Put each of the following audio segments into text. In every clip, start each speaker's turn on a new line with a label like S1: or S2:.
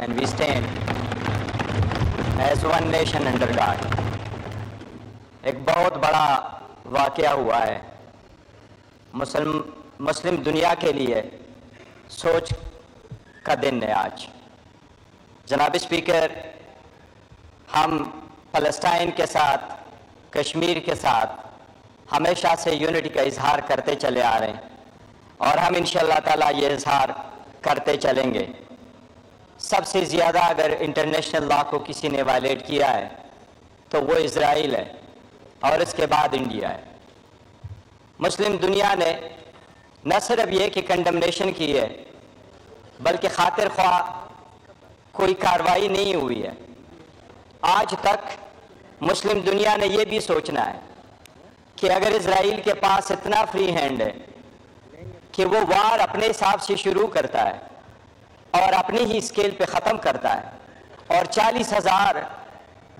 S1: and we stand as one nation under God. ایک بہت بڑا واقعہ ہوا ہے مسلم دنیا کے لیے، سوچ کا دن ہے آج. جناب اسپیکر، ہم فلسطین کے ساتھ، کشمیر کے ساتھ ہمیشہ سے یونٹی کا اظہار کرتے چلے آ رہے ہیں، اور ہم انشاءاللہ تعالیٰ یہ اظہار کرتے چلیں گے. سب سے زیادہ اگر انٹرنیشنل لا کو کسی نے وائلیٹ کیا ہے تو وہ اسرائیل ہے، اور اس کے بعد انڈیا ہے. مسلم دنیا نے نہ صرف یہ کہ کنڈمنیشن کی ہے، بلکہ خاطر خواہ کوئی کارروائی نہیں ہوئی ہے. آج تک مسلم دنیا نے یہ بھی سوچنا ہے کہ اگر اسرائیل کے پاس اتنا فری ہینڈ ہے کہ وہ وار اپنے حساب سے شروع کرتا ہے اور اپنی ہی اسکیل پہ ختم کرتا ہے اور 40,000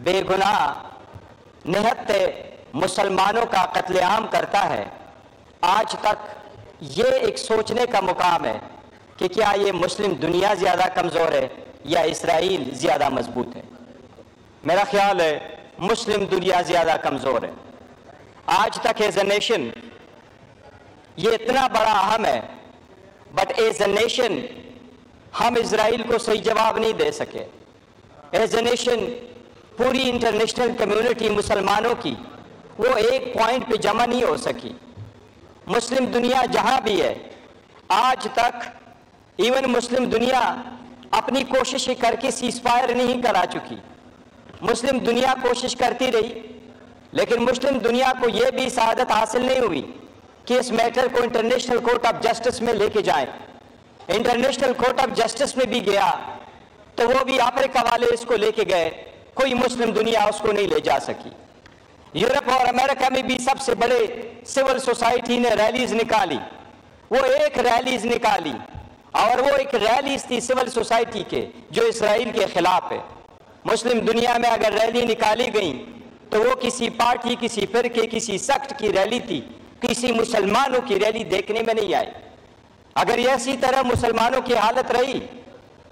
S1: بے گناہ نہتے مسلمانوں کا قتل عام کرتا ہے، آج تک یہ ایک سوچنے کا مقام ہے کہ کیا یہ مسلم دنیا زیادہ کمزور ہے یا اسرائیل زیادہ مضبوط ہے. میرا خیال ہے مسلم دنیا زیادہ کمزور ہے. آج تک ایز اے نیشن یہ اتنا بڑا اہم ہے، بٹ ایز اے نیشن ہم اسرائیل کو صحیح جواب نہیں دے سکے. ایز اے نیشن پوری انٹرنیشنل کمیونٹی مسلمانوں کی وہ ایک پوائنٹ پہ جمع نہیں ہو سکی. مسلم دنیا جہاں بھی ہے آج تک، ایون مسلم دنیا اپنی کوشش کر کے سیز فائر نہیں کرا چکی. مسلم دنیا کوشش کرتی رہی، لیکن مسلم دنیا کو یہ بھی سعادت حاصل نہیں ہوئی کہ اس میٹر کو انٹرنیشنل کورٹ آف جسٹس میں لے کے جائیں. انٹرنیشنل کورٹ آف جسٹس میں بھی گیا تو وہ بھی افریقہ والے اس کو لے کے گئے، کوئی مسلم دنیا اس کو نہیں لے جا سکی. یورپ اور امریکہ میں بھی سب سے بڑے سول سوسائٹی نے ریلیز نکالی، وہ ایک ریلیز نکالی، اور وہ ایک ریلیز تھی سول سوسائٹی کے جو اسرائیل کے خلاف ہے. مسلم دنیا میں اگر ریلی نکالی گئی تو وہ کسی پارٹی، کسی فرقے، کسی سیکٹ کی ریلی تھی، کسی مسلمانوں کی ریلی دیکھنے میں نہیں آئی. اگر اسی طرح مسلمانوں کی حالت رہی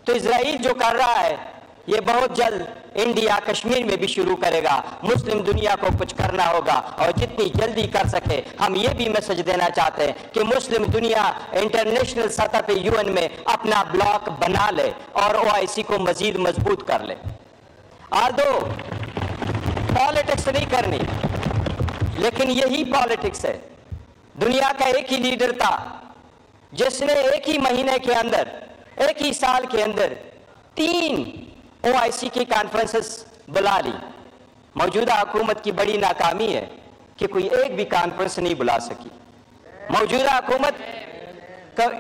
S1: تو اسرائیل جو کر رہا ہے یہ بہت جلد انڈیا کشمیر میں بھی شروع کرے گا. مسلم دنیا کو کچھ کرنا ہوگا، اور جتنی جلدی کر سکے. ہم یہ بھی میسج دینا چاہتے ہیں کہ مسلم دنیا انٹرنیشنل سطح پہ UN میں اپنا بلاک بنا لے اور OIC کو مزید مضبوط کر لے. آردو پالیٹکس نہیں کرنی، لیکن یہی پالیٹکس ہے. دنیا کا ایک ہی لیڈر تھا جس نے ایک ہی مہینے کے اندر، ایک ہی سال کے اندر 3 OIC کی کانفرنسز بلا لی. موجودہ حکومت کی بڑی ناکامی ہے کہ کوئی ایک بھی کانفرنس نہیں بلا سکی. موجودہ حکومت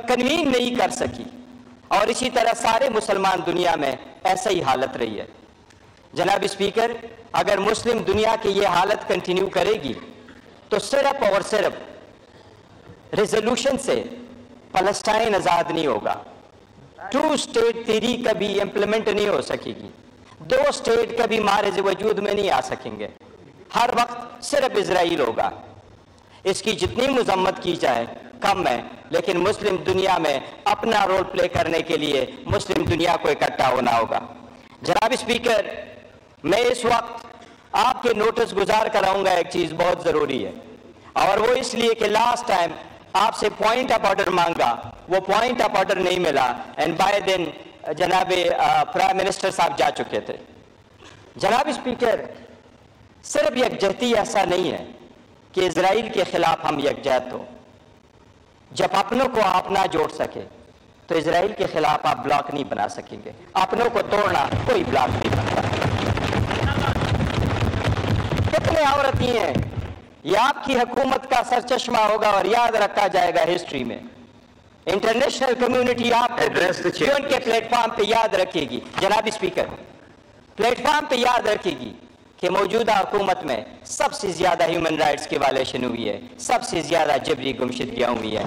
S1: کنوین نہیں کر سکی، اور اسی طرح سارے مسلمان دنیا میں ایسا ہی حالت رہی ہے. جناب اسپیکر، اگر مسلم دنیا کی یہ حالت کنٹینیو کرے گی تو صرف اور صرف ریزولوشن سے فلسطین آزاد نہیں ہوگا. 2 اسٹیٹ تھیری کبھی امپلیمنٹ نہیں ہو سکے گی. 2 اسٹیٹ کبھی مارز وجود میں نہیں آ سکیں گے. ہر وقت صرف اسرائیل ہوگا. اس کی جتنی مذمت کی جائے کم ہے، لیکن مسلم دنیا میں اپنا رول پلے کرنے کے لیے مسلم دنیا کو اکٹھا ہونا ہوگا. جناب اسپیکر، میں اس وقت آپ کے نوٹس گزار کراؤں گا ایک چیز بہت ضروری ہے، اور وہ اس لیے کہ لاسٹ ٹائم آپ سے پوائنٹ آف آرڈر مانگا، وہ پوائنٹ آف آرڈر نہیں ملا، اینڈ بائی دن جناب پرائم منسٹر صاحب جا چکے تھے. جناب اسپیکر، صرف یکجہتی ایسا نہیں ہے کہ اسرائیل کے خلاف ہم یکجہت ہو. جب اپنوں کو آپ نہ جوڑ سکے تو اسرائیل کے خلاف آپ بلاک نہیں بنا سکیں گے. اپنوں کو توڑنا کوئی بلاک نہیں بنتا. کتنے عورتیں ہیں، یہ آپ کی حکومت کا سرچشمہ ہوگا اور یاد رکھا جائے گا ہسٹری میں. انٹرنیشنل کمیونٹی آپ کو ان کے پلیٹ فارم پہ یاد رکھے گی. جناب اسپیکر، پلیٹ فارم پہ یاد رکھے گی کہ موجودہ حکومت میں سب سے زیادہ ہیومن رائٹس کی وائلیشن ہوئی ہے، سب سے زیادہ جبری گمشدگیاں ہوئی ہیں.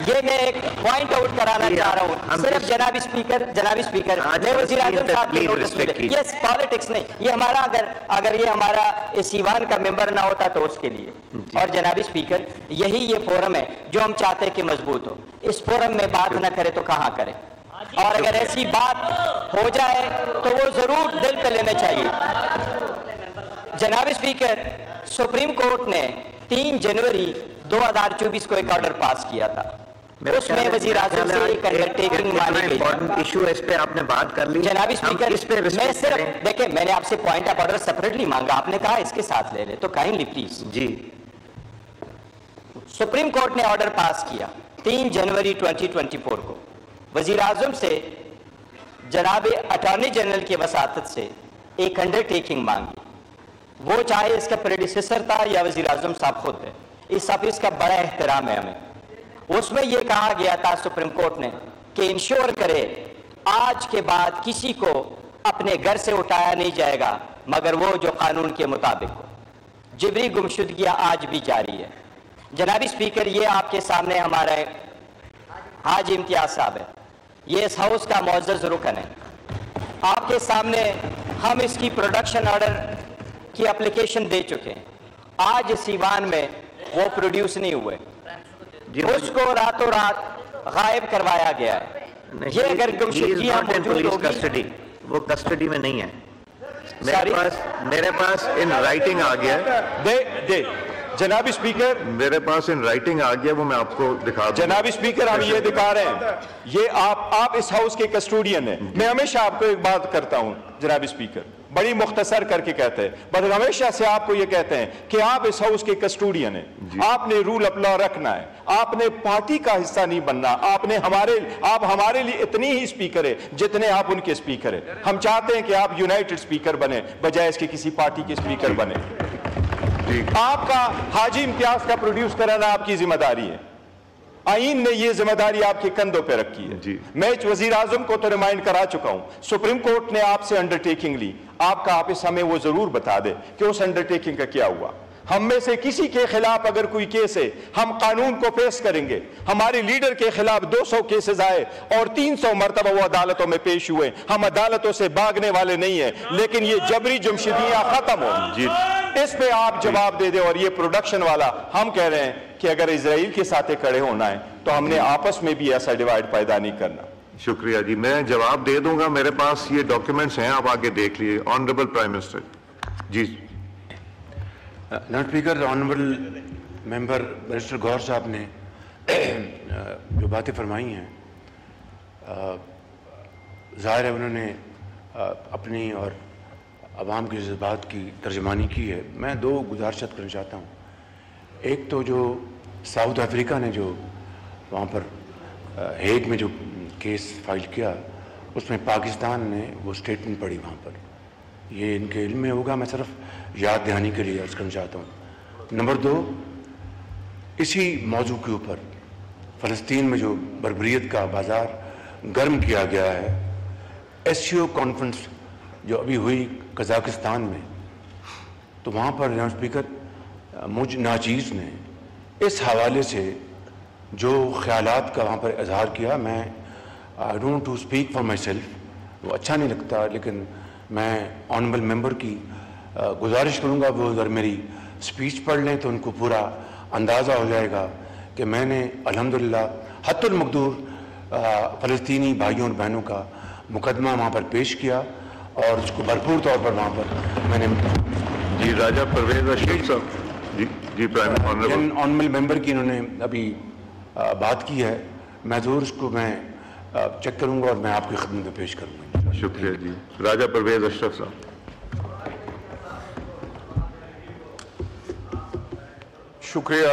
S1: یہ میں ایک پوائنٹ آؤٹ کرانا چاہ رہا ہوں. صرف جناب اسپیکر میں وزیر اعظم صاحب کے نوٹس میں یس پالیٹکس نہیں، یہ ہمارا اگر یہ ہمارا اس ایوان کا ممبر نہ ہوتا تو اس کے لیے. اور جناب اسپیکر، یہی یہ فورم ہے جو ہم چاہتے ہیں کہ مضبوط ہو. اس فورم میں بات نہ کرے تو کہاں کرے؟ اور اگر ایسی بات ہو جائے تو وہ ضرور دل پہ لینا چاہیے۔ جناب اسپیکر، سپریم کورٹ نے 3 جنوری 2024 کو ایک آرڈر پاس کیا تھا، اس میں وزیر اعظم سے ایک انڈرٹیکنگ مانی گئی۔
S2: ایشو اس پہ آپ نے بات کر لی۔
S1: جناب اسپیکر، میں صرف دیکھیں، میں نے آپ سے پوائنٹ آف آرڈر سپریٹلی مانگا، آپ نے کہا اس کے ساتھ لے لے، تو کائنڈلی پلیز۔
S2: جی،
S1: سپریم کورٹ نے آرڈر پاس کیا 3 جنوری 2024 کو، وزیر اعظم سے جناب اٹارنی جنرل کی وساطت سے ایک انڈرٹیکنگ مانگی، وہ چاہے اس کا پریڈیسیسر تھا یا وزیر اعظم صاحب خود ہے، اس آفس کا بڑا احترام ہے ہمیں۔ اس میں یہ کہا گیا تھا سپریم کورٹ نے کہ انشور کرے آج کے بعد کسی کو اپنے گھر سے اٹھایا نہیں جائے گا مگر وہ جو قانون کے مطابق ہو۔ جبری گمشدگیاں آج بھی جاری ہے۔ جناب اسپیکر، یہ آپ کے سامنے ہمارا حاجی امتیاز صاحب ہے، یہ اس ہاؤس کا معزز رکن ہے، آپ کے سامنے ہم اس کی پروڈکشن آرڈر کی اپلیکیشن دے چکے ہیں، آج اس ایوان میں وہ پروڈیوس نہیں ہوئے، اس کو راتوں رات غائب کروایا گیا ہے۔ یہ اگر گمشدگیاں موجود ہوگی،
S2: وہ کسٹڈی میں نہیں ہے، میرے پاس ان رائٹنگ آ گیا ہے۔
S3: جناب اسپیکر،
S4: میرے پاس ان رائٹنگ آ گیا، وہ میں آپ کو دکھا دوں۔
S3: جناب اسپیکر، ہم یہ دکھا رہے ہیں، یہ آپ اس ہاؤس کے کسٹوڈین ہیں۔ میں ہمیشہ آپ کو ایک بات کرتا ہوں جناب اسپیکر، بڑی مختصر کر کے کہتے ہیں، بس ہمیشہ سے آپ کو یہ کہتے ہیں کہ آپ اس ہاؤس کے کسٹوڈین ہیں، آپ نے رول آف لا رکھنا ہے، آپ نے پارٹی کا حصہ نہیں بننا، آپ ہمارے لیے اتنی ہی اسپیکر ہے جتنے آپ ان کے اسپیکر ہیں۔ ہم چاہتے ہیں کہ آپ یونائٹڈ اسپیکر بنے بجائے اس کے کسی پارٹی کے اسپیکر بنے۔ آپ کا حاجی امتیاز کا پروڈیوس کرانا آپ کی ذمہ داری ہے، آئین نے یہ ذمہ داری آپ کے کندھوں پہ رکھی ہے۔ میں وزیر اعظم کو تو ریمائنڈ کرا چکا ہوں، سپریم کورٹ نے آپ سے انڈرٹیکنگ لی، آپ کا آفس ہمیں وہ ضرور بتا دے کہ اس انڈرٹیکنگ کا کیا ہوا۔ ہم میں سے کسی کے خلاف اگر کوئی کیس ہے ہم قانون کو پیش کریں گے۔ ہمارے لیڈر کے خلاف 200 کیسز آئے اور 300 مرتبہ وہ عدالتوں میں پیش ہوئے۔ ہم عدالتوں سے بھاگنے والے نہیں ہیں، لیکن یہ جبری جمشیدیاں ختم ہوں، اس پہ آپ جواب دے دیں۔ اور یہ پروڈکشن والا، ہم کہہ رہے ہیں کہ اگر اسرائیل کے ساتھ کھڑے ہونا ہے تو ہم نے آپس میں بھی ایسا ڈیوائیڈ پیدا نہیں کرنا۔
S4: شکریہ جی، میں جواب دے دوں گا، میرے پاس یہ ڈاکیومنٹس ہیں، آپ آگے دیکھ لیے۔ آنریبل پرائم منسٹر جی۔
S5: جناب اسپیکر، آنریبل ممبر بیرسٹر گوہر صاحب نے جو باتیں فرمائی ہیں، ظاہر ہے انہوں نے اپنی اور عوام کے جذبات کی ترجمانی کی ہے۔ میں 2 گزارشات کرنا چاہتا ہوں۔ ایک تو جو ساؤتھ افریقہ نے جو وہاں پر ہیگ میں جو کیس فائل کیا، اس میں پاکستان نے وہ سٹیٹمنٹ پڑھی وہاں پر، یہ ان کے علم میں ہوگا، میں صرف یاد دہانی کے لیے عرض کرنا چاہتا ہوں۔ نمبر 2، اسی موضوع کے اوپر فلسطین میں جو بربریت کا بازار گرم کیا گیا ہے، SCO کانفرنس جو ابھی ہوئی قزاقستان میں، تو وہاں پر جناب اسپیکر مجھ ناچیز نے اس حوالے سے جو خیالات کا وہاں پر اظہار کیا، میں I don't want to speak for myself، وہ اچھا نہیں لگتا، لیکن میں آنریبل ممبر کی گزارش کروں گا وہ اگر میری سپیچ پڑھ لیں تو ان کو پورا اندازہ ہو جائے گا کہ میں نے الحمدللہ حتی المقدور فلسطینی بھائیوں اور بہنوں کا مقدمہ وہاں پر پیش کیا اور اس کو بھرپور طور پر وہاں پر میں نے
S4: جی راجہ پرویز اشرف صاحب جی پرائم
S5: آنریبل ممبر کی انہوں نے ابھی بات کی ہے، میں ضرور اس کو میں چیک کروں گا اور میں آپ کی خدمت میں پیش کروں گا۔
S4: شکریہ جی، راجہ پرویز اشرف صاحب۔
S3: شکریہ